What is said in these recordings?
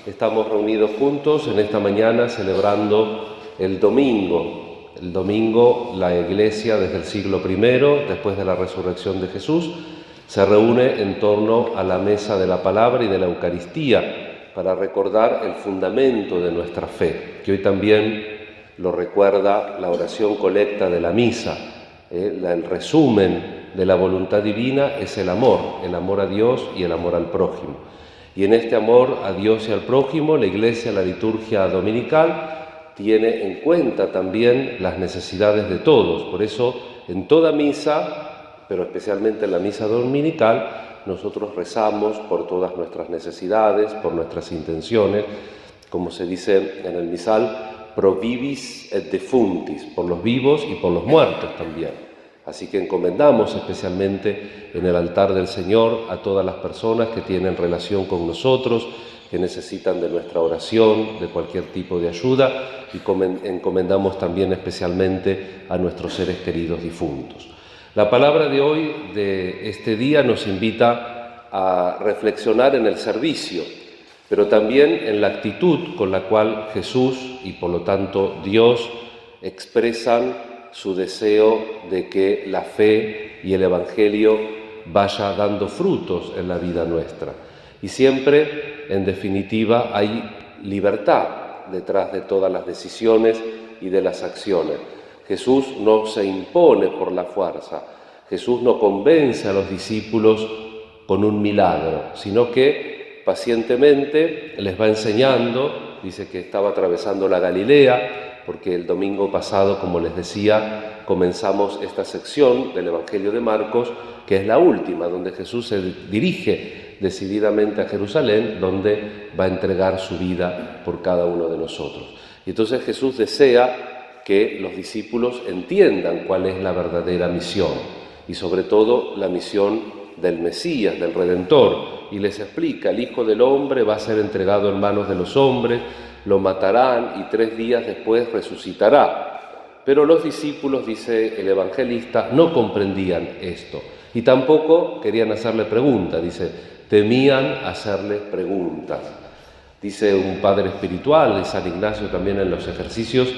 Estamos reunidos juntos en esta mañana celebrando el domingo. El domingo, la Iglesia desde el siglo I, después de la resurrección de Jesús, se reúne en torno a la mesa de la palabra y de la Eucaristía para recordar el fundamento de nuestra fe, que hoy también lo recuerda la oración colecta de la misa. El resumen de la voluntad divina es el amor a Dios y el amor al prójimo. Y en este amor a Dios y al prójimo, la Iglesia, la liturgia dominical, tiene en cuenta también las necesidades de todos. Por eso, en toda misa, pero especialmente en la misa dominical, nosotros rezamos por todas nuestras necesidades, por nuestras intenciones, como se dice en el misal, pro vivis et defuntis, por los vivos y por los muertos también. Así que encomendamos especialmente en el altar del Señor a todas las personas que tienen relación con nosotros, que necesitan de nuestra oración, de cualquier tipo de ayuda, y encomendamos también especialmente a nuestros seres queridos difuntos. La palabra de hoy, de este día, nos invita a reflexionar en el servicio, pero también en la actitud con la cual Jesús y por lo tanto Dios expresan su deseo de que la fe y el Evangelio vaya dando frutos en la vida nuestra. Y siempre, en definitiva, hay libertad detrás de todas las decisiones y de las acciones. Jesús no se impone por la fuerza, Jesús no convence a los discípulos con un milagro, sino que pacientemente les va enseñando. Dice que estaba atravesando la Galilea, porque el domingo pasado, como les decía, comenzamos esta sección del Evangelio de Marcos, que es la última, donde Jesús se dirige decididamente a Jerusalén, donde va a entregar su vida por cada uno de nosotros. Y entonces Jesús desea que los discípulos entiendan cuál es la verdadera misión, y sobre todo la misión del Mesías, del Redentor, y les explica: el Hijo del Hombre va a ser entregado en manos de los hombres, lo matarán y 3 días después resucitará. Pero los discípulos, dice el evangelista, no comprendían esto y tampoco querían hacerle preguntas, dice, temían hacerle preguntas. Dice un padre espiritual de San Ignacio también en los ejercicios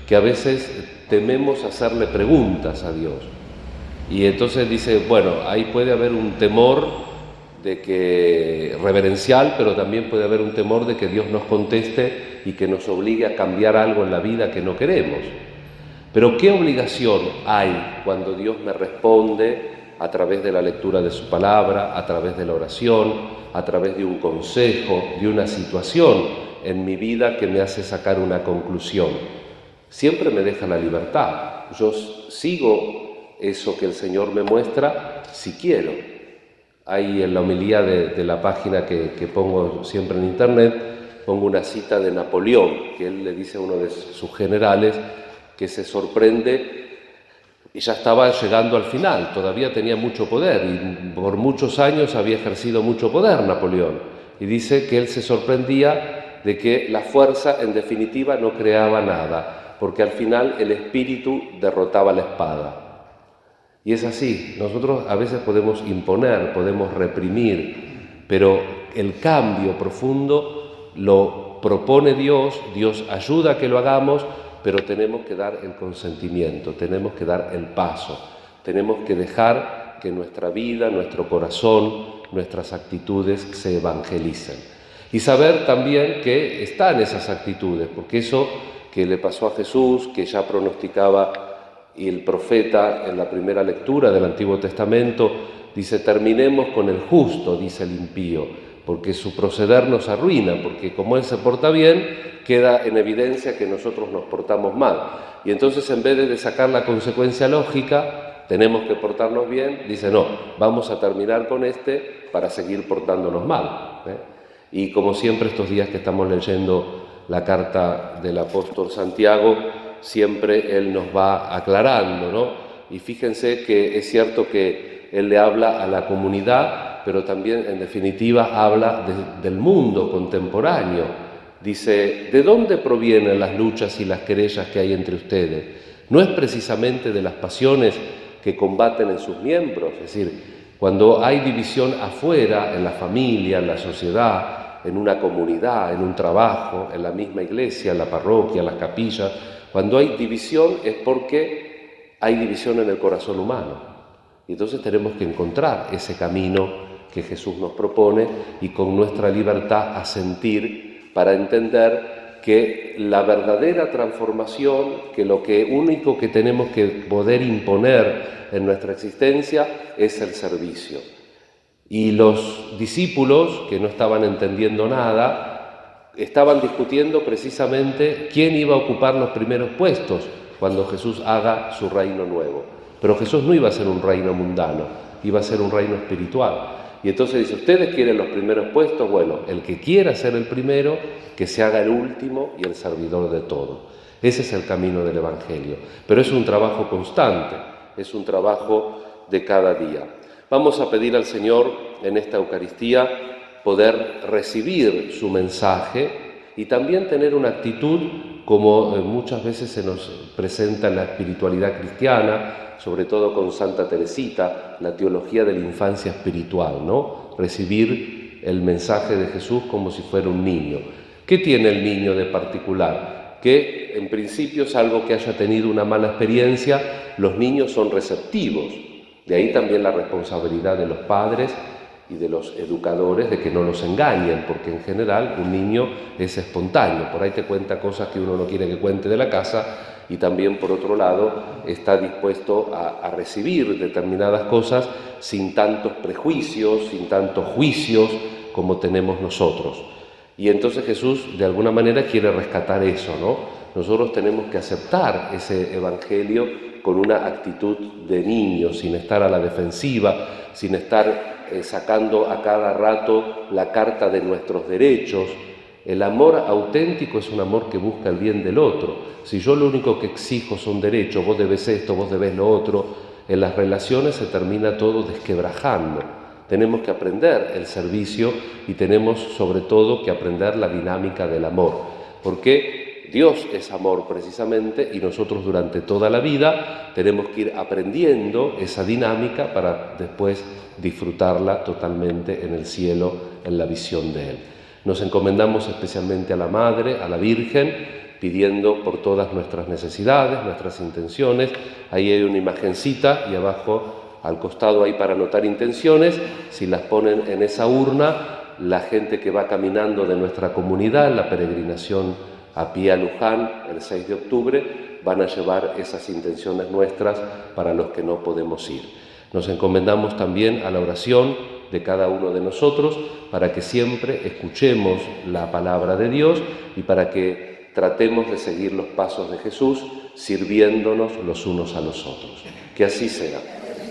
que a veces tememos hacerle preguntas a Dios. Y entonces dice, bueno, ahí puede haber un temor de que reverencial, pero también puede haber un temor de que Dios nos conteste y que nos obligue a cambiar algo en la vida que no queremos. Pero ¿qué obligación hay cuando Dios me responde a través de la lectura de su palabra, a través de la oración, a través de un consejo, de una situación en mi vida que me hace sacar una conclusión? Siempre me deja la libertad. Yo sigo eso que el Señor me muestra si quiero. Hay en la homilía de la página que pongo siempre en internet, pongo una cita de Napoleón, que él le dice a uno de sus generales que se sorprende, y ya estaba llegando al final, todavía tenía mucho poder, y por muchos años había ejercido mucho poder Napoleón, y dice que él se sorprendía de que la fuerza en definitiva no creaba nada, porque al final el espíritu derrotaba la espada. Y es así, nosotros a veces podemos imponer, podemos reprimir, pero el cambio profundo lo propone Dios, Dios ayuda a que lo hagamos, pero tenemos que dar el consentimiento, tenemos que dar el paso, tenemos que dejar que nuestra vida, nuestro corazón, nuestras actitudes se evangelicen. Y saber también que están esas actitudes, porque eso que le pasó a Jesús, que ya pronosticaba y el profeta en la primera lectura del Antiguo Testamento, dice, terminemos con el justo, dice el impío, porque su proceder nos arruina, porque como él se porta bien, queda en evidencia que nosotros nos portamos mal. Y entonces, en vez de sacar la consecuencia lógica, tenemos que portarnos bien, dice, no, vamos a terminar con este para seguir portándonos mal. Y como siempre, estos días que estamos leyendo la carta del apóstol Santiago, siempre él nos va aclarando, ¿no? Y fíjense que es cierto que él le habla a la comunidad, pero también en definitiva habla del mundo contemporáneo. Dice, ¿de dónde provienen las luchas y las querellas que hay entre ustedes? ¿No es precisamente de las pasiones que combaten en sus miembros? Es decir, cuando hay división afuera, en la familia, en la sociedad, en una comunidad, en un trabajo, en la misma iglesia, en la parroquia, en las capillas. Cuando hay división es porque hay división en el corazón humano. Y entonces tenemos que encontrar ese camino que Jesús nos propone y con nuestra libertad asentir para entender que la verdadera transformación, que lo único que tenemos que poder imponer en nuestra existencia es el servicio. Y los discípulos, que no estaban entendiendo nada, estaban discutiendo precisamente quién iba a ocupar los primeros puestos cuando Jesús haga su reino nuevo. Pero Jesús no iba a ser un reino mundano, iba a ser un reino espiritual. Y entonces dice, ¿ustedes quieren los primeros puestos? Bueno, el que quiera ser el primero, que se haga el último y el servidor de todo. Ese es el camino del Evangelio. Pero es un trabajo constante, es un trabajo de cada día. Vamos a pedir al Señor en esta Eucaristía poder recibir su mensaje y también tener una actitud como muchas veces se nos presenta en la espiritualidad cristiana, sobre todo con Santa Teresita, la teología de la infancia espiritual, ¿no? Recibir el mensaje de Jesús como si fuera un niño. ¿Qué tiene el niño de particular? Que en principio, salvo que haya tenido una mala experiencia, los niños son receptivos. De ahí también la responsabilidad de los padres y de los educadores de que no los engañen, porque en general un niño es espontáneo, por ahí te cuenta cosas que uno no quiere que cuente de la casa y también por otro lado está dispuesto a recibir determinadas cosas sin tantos prejuicios, sin tantos juicios como tenemos nosotros. Y entonces Jesús de alguna manera quiere rescatar eso, ¿no? Nosotros tenemos que aceptar ese evangelio con una actitud de niño, sin estar a la defensiva, sin estar sacando a cada rato la carta de nuestros derechos. El amor auténtico es un amor que busca el bien del otro. Si yo lo único que exijo son derechos, vos debes esto, vos debes lo otro, en las relaciones se termina todo desquebrajando. Tenemos que aprender el servicio y tenemos sobre todo que aprender la dinámica del amor, porque Dios es amor precisamente y nosotros durante toda la vida tenemos que ir aprendiendo esa dinámica para después disfrutarla totalmente en el cielo, en la visión de Él. Nos encomendamos especialmente a la Madre, a la Virgen, pidiendo por todas nuestras necesidades, nuestras intenciones. Ahí hay una imagencita y abajo al costado hay para anotar intenciones. Si las ponen en esa urna, la gente que va caminando de nuestra comunidad en la peregrinación a pie a Luján el 6 de octubre, van a llevar esas intenciones nuestras para los que no podemos ir. Nos encomendamos también a la oración de cada uno de nosotros para que siempre escuchemos la palabra de Dios y para que tratemos de seguir los pasos de Jesús sirviéndonos los unos a los otros. Que así sea.